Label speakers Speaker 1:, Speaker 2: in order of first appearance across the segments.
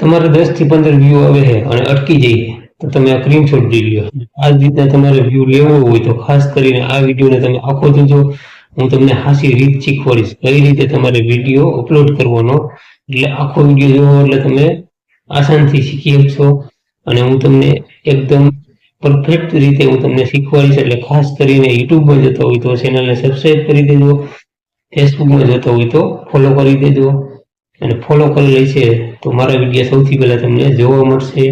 Speaker 1: તમારે 10 થી 15 વ્યૂ આવે છે અને અટકી જાય તો તમે આ સ્ક્રીનશોટ લઈ લ્યો. આ જ રીતના તમારે વ્યૂ લેવો હોય તો ખાસ કરીને આ વિડીયોને તમે આખો જોજો. હું તમને હાસી રીત શીખવાડીશ કઈ રીતે તમારે વિડીયો અપલોડ કરવાનો. એટલે આખો વિડીયો જોવો એટલે તમે આસાનથી શીખી શકશો અને હું તમને એકદમ પરફેક્ટ રીતે હું તમને શીખવાડીશ. એટલે ખાસ કરીને યુટ્યુબમાં જતો હોય તો ચેનલને સબસ્ક્રાઈબ કરી દેજો. ફેસબુકમાં જતો હોય તો ફોલો કરી દેજો અને ફોલો કરી છે તો મારા વિડીયો સૌથી પહેલા તમને જોવા મળશે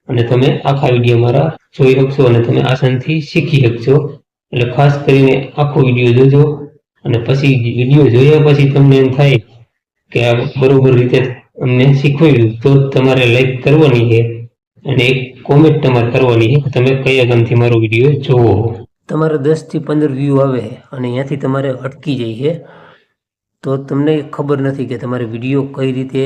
Speaker 1: અને તમે આખા વિડીયો મારા જોઈ શકશો અને તમે આસાનથી શીખી શકશો. એટલે ખાસ કરીને આખો વિડીયો જોજો અને પછી વિડીયો જોયા પછી તમને એમ થાય કે આ બરોબર રીતે અમને શીખવાડ્યું તો તમારે લાઈક કરવાની છે અને એક કોમેન્ટ તમારે કરવાની છે તમે કયા ગામથી મારો વિડીયો જોવો. તમારે 10 થી 15 વ્યૂ આવે અને અહીંયાથી તમારે અટકી જાય છે તો તમને ખબર નથી કે તમારે વિડીયો કઈ રીતે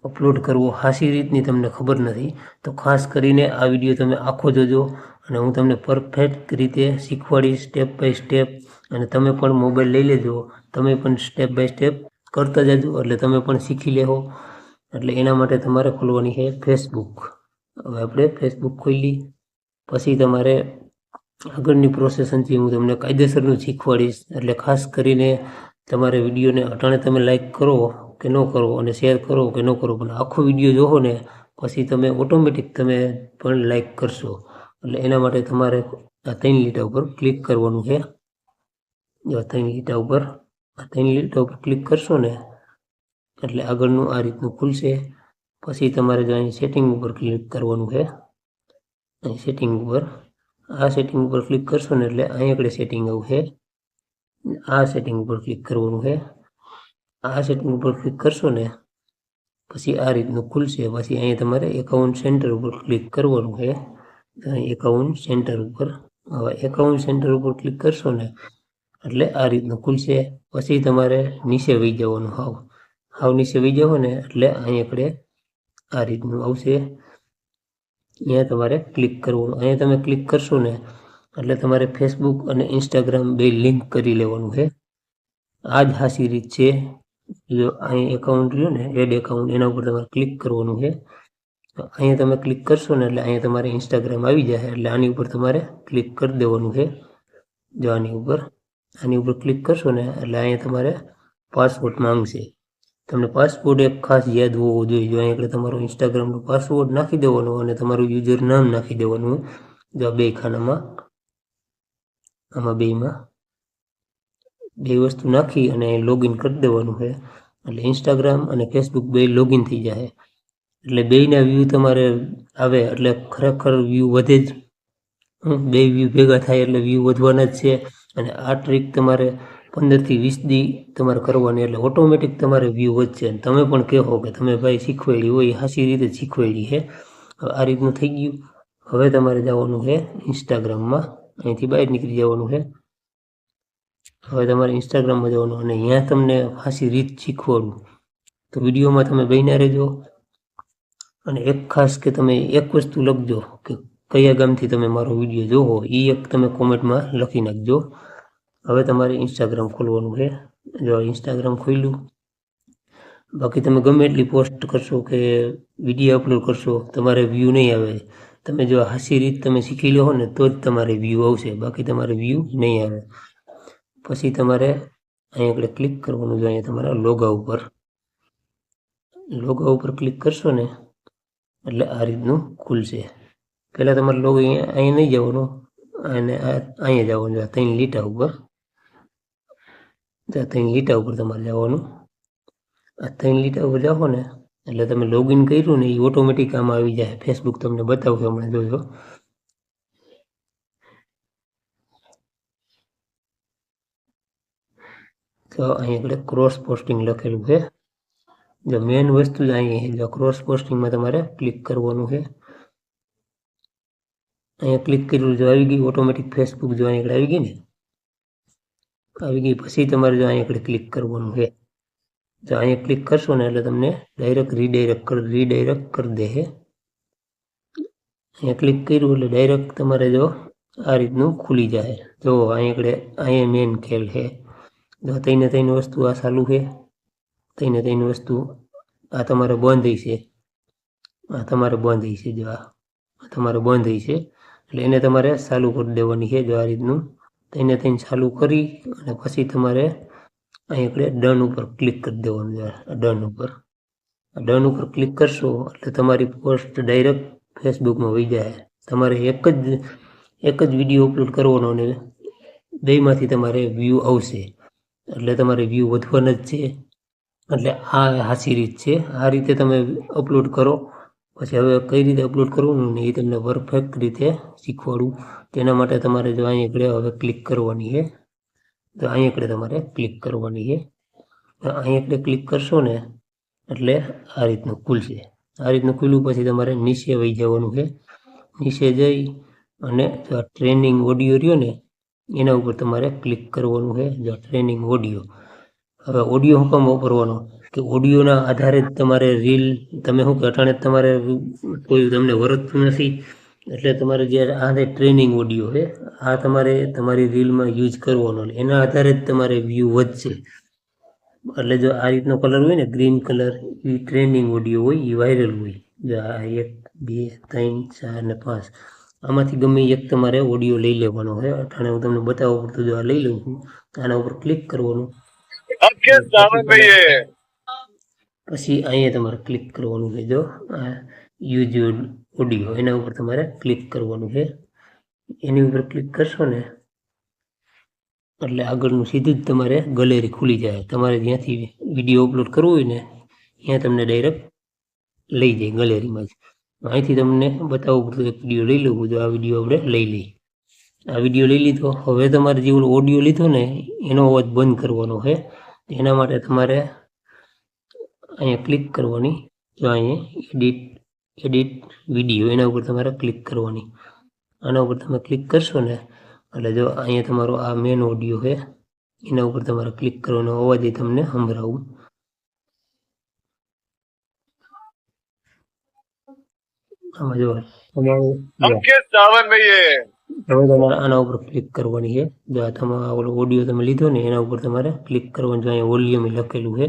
Speaker 1: અપલોડ કરવો. હાસી રીતની તમને ખબર નથી તો ખાસ કરીને આ વિડીયો તમે આખો જોજો અને હું તમને પરફેક્ટ રીતે શીખવાડીશ સ્ટેપ બાય સ્ટેપ. અને તમે પણ મોબાઈલ લઈ લેજો, તમે પણ સ્ટેપ બાય સ્ટેપ કરતા જજો એટલે તમે પણ શીખી લેવો. એટલે એના માટે તમારે ખોલવાની છે ફેસબુક. હવે આપણે ફેસબુક ખોલી પછી તમારે આગળની પ્રોસેસનથી હું તમને કાયદેસરનું શીખવાડીશ. એટલે ખાસ કરીને તમારે વિડીયોને અટાણે તમે લાઈક કરો કે ન કરો અને શેર કરો કે ન કરો પણ આખો વિડીયો જોવો ને પછી તમે ઓટોમેટિક તમે પણ લાઈક કરશો. એટલે એના માટે તમારે આ 3 લીટા ઉપર ક્લિક કરવાનું છે. જો 3 લીટા ઉપર ક્લિક કરશો ને એટલે આગળનું આ રીતનું ખુલશે. પછી તમારે જો અહીં સેટિંગ ઉપર ક્લિક કરવાનું છે. અહીં સેટિંગ ઉપર ક્લિક કરશો ને એટલે અહીં આગળ સેટિંગ આવશે. આ સેટિંગ ઉપર ક્લિક કરવાનું છે. આ સેટિંગ ઉપર ક્લિક કરશો ને પછી આ રીતનું ખુલશે. પછી અહીંયા તમારે એકાઉન્ટ સેન્ટર ઉપર ક્લિક કરવાનું છે. એકાઉન્ટ સેન્ટર ઉપર ઉપર ક્લિક કરશો ને એટલે આ રીતનું ખુલશે. પછી તમારે નીચે વહી જવાનું, હાવ નીચે વહી જાવ ને એટલે અહીં આગળ આ રીતનું આવશે. અહીંયા તમારે ક્લિક કરવાનું. અહીંયા તમે ક્લિક કરશો ને એટલે તમારે ફેસબુક અને ઇન્સ્ટાગ્રામ બે લિંક કરી લેવાનું છે. આ જ હાસી રીત છે. જો અહીં એકાઉન્ટ રહ્યું ને એડ એકાઉન્ટ એના ઉપર તમારે ક્લિક કરવાનું છે. તો અહીંયા તમે ક્લિક કરશો ને એટલે અહીંયા તમારે ઇન્સ્ટાગ્રામ આવી જશે. એટલે આની ઉપર તમારે ક્લિક કરી દેવાનું છે. જો આની ઉપર ક્લિક કરશો ને એટલે અહીંયા તમારે પાસવર્ડ માંગશે. તમને પાસવર્ડ એક ખાસ યાદ હોવો જોઈએ. જો અહીંયા તમારો ઇન્સ્ટાગ્રામનો પાસવર્ડ નાખી દેવાનો અને તમારું યુઝર નામ નાખી દેવાનું. જો આ બે ખાનામાં આમાં બે વસ્તુ નાખી અને લોગિન કરી દેવાનું છે. એટલે ઇન્સ્ટાગ્રામ અને ફેસબુક બે લોગિન થઈ જાય. એટલે બેયના વ્યૂ તમારે આવે એટલે ખરેખર વ્યૂ વધે જ. બે વ્યૂ ભેગા થાય એટલે વ્યૂ વધવાના જ છે. અને આ ટ્રીક તમારે 15 થી 20 દી તમારે કરવાની એટલે ઓટોમેટિક તમારે વ્યૂ વધશે. અને તમે પણ કહો કે તમે ભાઈ શીખવાડી હોય હાસી રીતે શીખવાડી છે. આ રીતનું થઈ ગયું. હવે તમારે જવાનું છે ઇન્સ્ટાગ્રામમાં. અહીંથી બહાર નીકળી જવાનું છે. હવે તમારે ઇન્સ્ટાગ્રામમાં જવાનું અને અહીંયા તમને હાસી રીત શીખવાડું તો વિડીયોમાં તમે બન્યા રહેજો. અને એક ખાસ કે તમે એક વસ્તુ લખજો કે કયા ગામથી તમે મારો વિડીયો જોવો એ એક તમે કોમેન્ટમાં લખી નાખજો. હવે તમારે ઇન્સ્ટાગ્રામ ખોલવાનું છે. જો ઇન્સ્ટાગ્રામ ખોલ્યું બાકી તમે ગમે એટલી પોસ્ટ કરશો કે વિડીયો અપલોડ કરશો તમારે વ્યૂ નહીં આવે. તમે જો હાસી રીત તમે શીખી લો ને તો જ તમારે વ્યૂ આવશે, બાકી તમારે વ્યૂ નહીં આવે. પછી તમારે અહીં આગળ ક્લિક કરવાનું. જો અહીંયા તમારા લોગા ઉપર ક્લિક કરશો ને એટલે આ રીતનું ખુલશે. પહેલાં તમારે લોગો અહીંયા નહીં જવાનું અને અહીંયા જવાનું. 3 લીટા ઉપર તમારે જવાનું. આ 3 લીટા ઉપર જાઓ ને એટલે તમે લોગિન કર્યું ને એ ઓટોમેટિક આમાં આવી જાય. ફેસબુક તમને બતાવશે હમણાં જોજો. તો અહીં આગળ ક્રોસ પોસ્ટિંગ લખેલું છે. જો મેન વસ્તુ જ અહીં જો ક્રોસ પોસ્ટિંગમાં તમારે ક્લિક કરવાનું છે. અહીંયા ક્લિક કર્યું જો આવી ગઈ ઓટોમેટિક ફેસબુક. જો અહીં આગળ આવી ગઈ ને આવી ગઈ પછી તમારે જો અહીં આગળ ક્લિક કરવાનું છે. જો અહીંયા ક્લિક કરશો ને એટલે તમને ડાયરેક્ટ રીડાયરેક્ટ કરી દે છે. અહીંયા ક્લિક કર્યું એટલે ડાયરેક્ટ તમારે જો આ રીતનું ખુલી જાય. જો અહીંયા મેન ખેલ છે. જો 3 વસ્તુ આ ચાલુ છે, 3 વસ્તુ આ તમારે બંધ છે. આ તમારે બંધ છે, જો આ તમારે બંધ છે, એટલે એને તમારે ચાલુ કરી દેવાની છે. જો આ રીતનું તેને ચાલુ કરી અને પછી તમારે અહીં આપણે ડન ઉપર ક્લિક કરી દેવાનું છે. ડન ઉપર ક્લિક કરશો એટલે તમારી પોસ્ટ ડાયરેક્ટ ફેસબુકમાં વહી જાય. તમારે એક જ વિડીયો અપલોડ કરવાનો અને બેમાંથી તમારે વ્યૂ આવશે, એટલે તમારે વ્યૂ વધવાના જ છે. એટલે આ સાચી રીત છે. આ રીતે તમે અપલોડ કરો. પછી હવે કઈ રીતે અપલોડ કરવાનું ને એ તમને પરફેક્ટ રીતે શીખવાડું. તેના માટે તમારે જો અહીં આગળ હવે ક્લિક કરવાની છે. તો અહીં આગળ તમારે ક્લિક કરવાની છે. અહીં આગળ ક્લિક કરશો ને એટલે આ રીતનું ખુલશે. આ રીતનું ખુલ્યું પછી તમારે નીચે વહી જવાનું છે. નીચે જઈ અને જો ટ્રેનિંગ ઓડિયો રહ્યો ને એના ઉપર તમારે ક્લિક કરવાનું છે. જો ટ્રેનિંગ ઓડિયો, હવે ઓડિયો હું કામ વાપરવાનો કે ઓડિયોના આધારે જ તમારે રીલ, તમે શું કે અટાણે તમારે કોઈ તમને વરતતું નથી, એટલે તમારે જે આ ટ્રેનિંગ ઓડિયો છે આ તમારે તમારી રીલમાં યુઝ કરવાનો, એના આધારે જ તમારે વ્યૂ વધશે. એટલે જો આ રીતનો કલર હોય ને ગ્રીન કલર, એ ટ્રેનિંગ ઓડિયો હોય, એ વાયરલ હોય. જો આ 1 2 3 4 ને 5 આમાંથી ગમે એક તમારે ઓડિયો લઈ લેવાનો છે. અટાણે હું તમને બતાવવા પડતું જો આ લઈ લઉં છું. આના ઉપર ક્લિક કરવાનું, પછી અહીંયા તમારે ક્લિક કરવાનું છે. જો આ યુઝ ઓડિયો એના ઉપર તમારે ક્લિક કરવાનું છે. એની ઉપર ક્લિક કરશો ને એટલે આગળનું સીધું જ તમારે ગેલેરી ખુલી જાય. તમારે જ્યાંથી વિડીયો અપલોડ કરવો હોય ને ત્યાં તમને ડાયરેક્ટ લઈ જાય ગેલેરીમાં જ. અહીંથી તમને બતાવવું પડતું એક વિડીયો લઈ લઉં. જો આ વિડીયો આપણે લઈ લઈએ. આ વિડીયો લઈ લીધો. હવે તમારે જે ઓડિયો લીધો ને એનો અવાજ બંધ કરવાનો છે. એના માટે તમારે અહીંયા ક્લિક કરવાની. જો અહીંયા એડિટ વિડીયો એના ઉપર તમારે ક્લિક કરવાની. આના ઉપર તમે ક્લિક કરશો ને એટલે જો અહીંયા તમારો આ મેન ઓડિયો છે એના ઉપર તમારે ક્લિક કરવાનો. અવાજ એ તમને સંભળાવું. આમાં જો હવે તમારે આના ઉપર ક્લિક કરવાની છે. જો આ તમારો ઓલો ઓડિયો તમે લીધો ને એના ઉપર તમારે ક્લિક કરવાનું. જો અહીંયા વોલ્યુમ લખેલું છે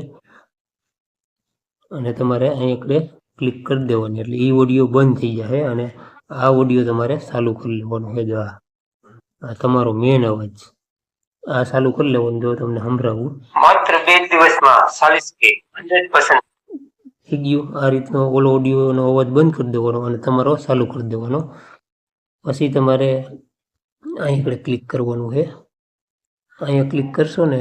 Speaker 1: અને તમારે અહીંયા ક્લિક કરી દેવાની એટલે એ ઓડિયો બંધ થઈ જાય અને આ ઓડિયો તમારે ચાલુ કરી લેવાનો છે. જો આ તમારો મેન અવાજ આ ચાલુ કરી લેવાનું. જો તમને સંભળાવું, માત્ર 2 દિવસમાં 40K 100% થઈ ગયું. આ રીતનો ઓલો ઓડિયોનો અવાજ બંધ કરી દેવાનો અને તમારો ચાલુ કરી દેવાનો. પછી તમારે અહીં ક્લિક કરવાનું છે. અહીંયા ક્લિક કરશો ને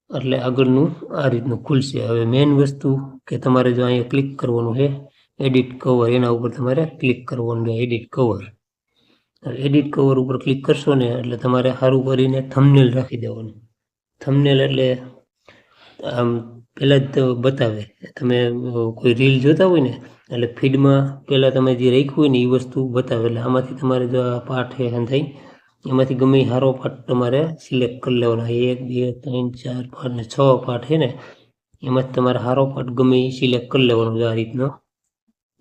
Speaker 1: એટલે આગળનું આ રીતનું ખુલશે. હવે મેઇન વસ્તુ કે તમારે જો અહીંયા ક્લિક કરવાનું છે એડિટ કવર, એના ઉપર તમારે ક્લિક કરવાનું છે. એડિટ કવર ઉપર ક્લિક કરશો ને એટલે તમારે સારું કરીને થંબનેલ રાખી દેવાનું. થંબનેલ એટલે આમ પહેલાં જ બતાવે. તમે કોઈ રીલ જોતા હોય ને એટલે ફીડમાં પહેલાં તમે જે રાખ્યું હોય ને એ વસ્તુ બતાવે. એટલે આમાંથી તમારે જો આ પાઠ છે થાય એમાંથી ગમે સારો પાઠ તમારે સિલેક્ટ કરી લેવાનો. 1 2 3 4 5 ને 6 પાઠ છે ને એમાંથી તમારે સારો પાઠ ગમે એ સિલેક્ટ કરી લેવાનો.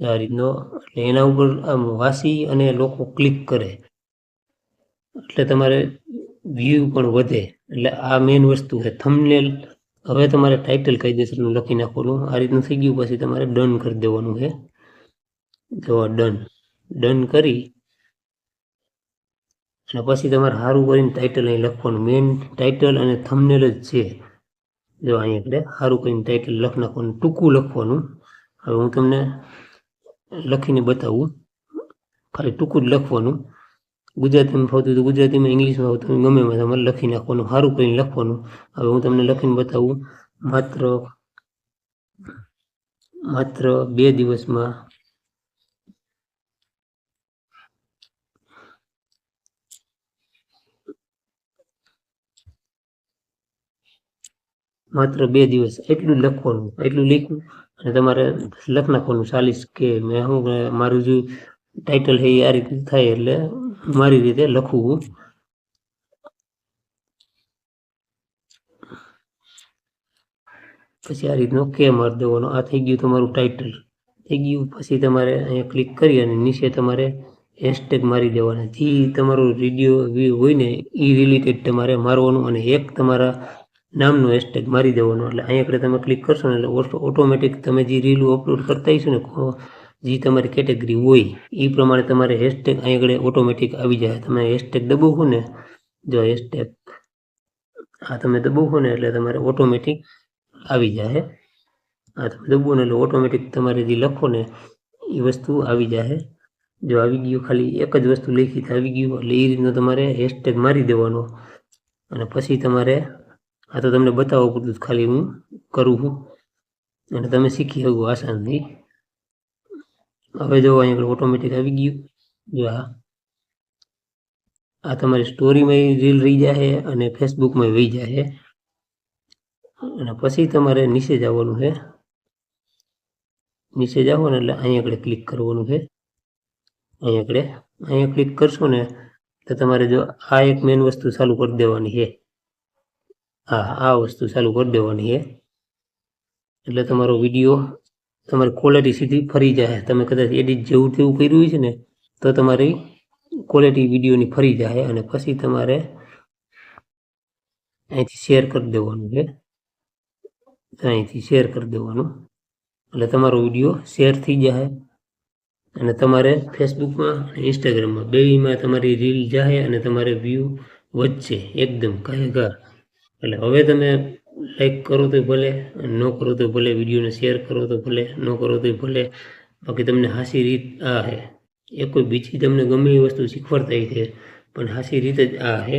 Speaker 1: આ રીતનો એટલે એના ઉપર આમ વાસી અને લોકો ક્લિક કરે એટલે તમારે વ્યૂ પણ વધે. એટલે આ મેઇન વસ્તુ છે થંબનેલ. હવે તમારે ટાઇટલ કાયદેસરનું લખી નાખવાનું. આ રીતનું થઈ ગયું પછી તમારે ડન કરી દેવાનું છે. જો ડન કરી અને પછી તમારે સારું કરીને ટાઇટલ અહીં લખવાનું. મેઇન ટાઇટલ અને થંબનેલ જ છે. જો અહીંયા સારું કરીને ટાઇટલ લખી નાખવાનું, ટૂંકું લખવાનું. હવે હું તમને લખીને બતાવું. ખાલી ટૂંકું જ લખવાનું. ગુજરાતીમાં ફાવતું તો ગુજરાતીમાં, ઇંગ્લિશમાં ફાવતું ગમે એમાં તમારે લખી નાખવાનું, સારું કરીને લખવાનું. હવે હું તમને લખીને બતાવું. માત્ર 2 દિવસમાં એટલું લખવાનું. એટલું લખ્યું અને તમારે લખ નાખવાનું 40K. મેં શું મારું જે ટાઇટલ છે એ આ રીતે થાય એટલે મારી રીતે લખવું. પછી આ રીતનો કે મારી દેવાનો. આ થઈ ગયું તમારું ટાઇટલ થઈ ગયું. પછી તમારે અહીંયા ક્લિક કરી અને નીચે તમારે હેશટેગ મારી દેવાના. જે તમારો વિડીયો હોય ને એ રિલેટેડ તમારે મારવાનું. અને એક તમારા નામનો હેશટેગ મારી દેવાનો. એટલે અહીં આગળ તમે ક્લિક કરશો ને એટલે ઓટોમેટિક તમે જે રીલો અપલોડ કરતા હશો ને જે તમારી કેટેગરી હોય એ પ્રમાણે તમારે હેશટેગ અહીં આગળ ઓટોમેટિક આવી જાય. તમે હેશટેગ દબાવો ને, જો હેશટેગ આ તમે દબાવો ને એટલે તમારે ઓટોમેટિક આવી જાય. આ તમે દબાવો ને એટલે ઓટોમેટિક તમારે જે લખો ને એ વસ્તુ આવી જાય. જો આવી ગયું, ખાલી એક જ વસ્તુ લખી આવી ગયું એટલે એ રીતનો તમારે હેશટેગ મારી દેવાનો. અને પછી તમારે આ તો તમને બતાવવા પૂરતું ખાલી હું કરું છું અને તમે શીખી શકો આસાનથી. હવે જો અહીંયા ઓટોમેટિક આવી ગયું. જો આ તમારી સ્ટોરીમાં રીલ રહી જાય અને ફેસબુકમાં વહી જાય. અને પછી તમારે નીચે જવાનું છે. નીચે જાઓ ને એટલે અહીંયા આગળ ક્લિક કરવાનું છે. અહીંયા ક્લિક કરશો ને તો તમારે જો આ એક મેઇન વસ્તુ ચાલુ કરી દેવાની છે. આ વસ્તુ ચાલુ કરી દેવાની છે એટલે તમારો વિડીયો તમારી ક્વોલિટી સીધી ફરી જાય. તમે કદાચ એડિટ જેવું તેવું કર્યું છે ને તો તમારી ક્વોલિટી વિડીયોની ફરી જાય. અને પછી તમારે અહીંથી શેર કરી દેવાનું છે. અહીંથી શેર કરી દેવાનું એટલે તમારો વિડીયો શેર થઈ જાય. અને તમારે ફેસબુકમાં અને ઇન્સ્ટાગ્રામમાં બેયમાં તમારી રીલ જાય અને તમારે વ્યૂ વધશે એકદમ કહેગા. એટલે હવે તમે લાઈક કરો તો ભલે, ન કરો તો ભલે, વિડીયોને શેર કરો તો ભલે, ન કરો તો ભલે. બાકી તમને હાસી રીત આ છે. એ કોઈ બીજી તમને ગમે એ વસ્તુ શીખવાડતા છે પણ હાસી રીત જ આ છે.